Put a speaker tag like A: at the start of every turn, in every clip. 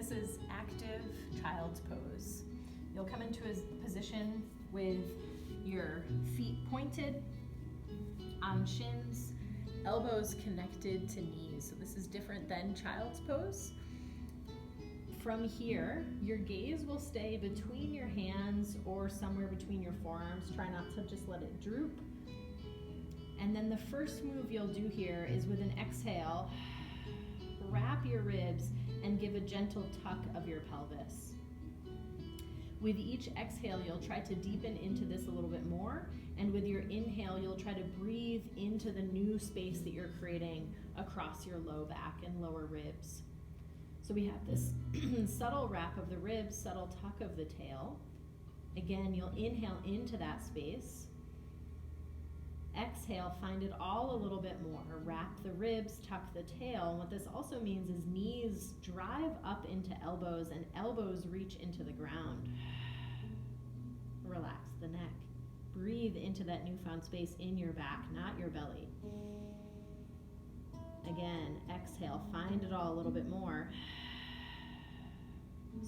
A: this is active child's pose. You'll come into a position with your feet pointed on shins, elbows connected to knees. So this is different than child's pose. From here, your gaze will stay between your hands or somewhere between your forearms. Try not to just let it droop. And then the first move you'll do here is with an exhale, wrap your ribs and give a gentle tuck of your pelvis. With each exhale, you'll try to deepen into this a little bit more. And with your inhale, you'll try to breathe into the new space that you're creating across your low back and lower ribs. So we have this subtle wrap of the ribs, subtle tuck of the tail. Again, you'll inhale into that space. Exhale, find it all a little bit more. Wrap the ribs, tuck the tail. And what this also means is knees drive up into elbows and elbows reach into the ground. Relax the neck. Breathe into that newfound space in your back, not your belly. Again, exhale, find it all a little bit more.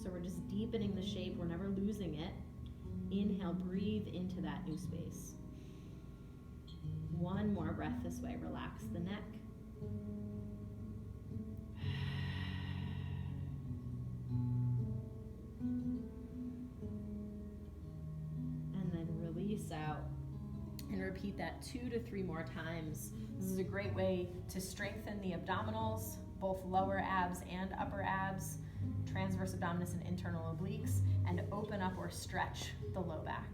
A: So we're just deepening the shape, we're never losing it. Inhale, breathe into that new space. One more breath this way, relax the neck. And then release out. And repeat that 2 to 3 more times. This is a great way to strengthen the abdominals, both lower abs and upper abs, transverse abdominis and internal obliques, and open up or stretch the low back.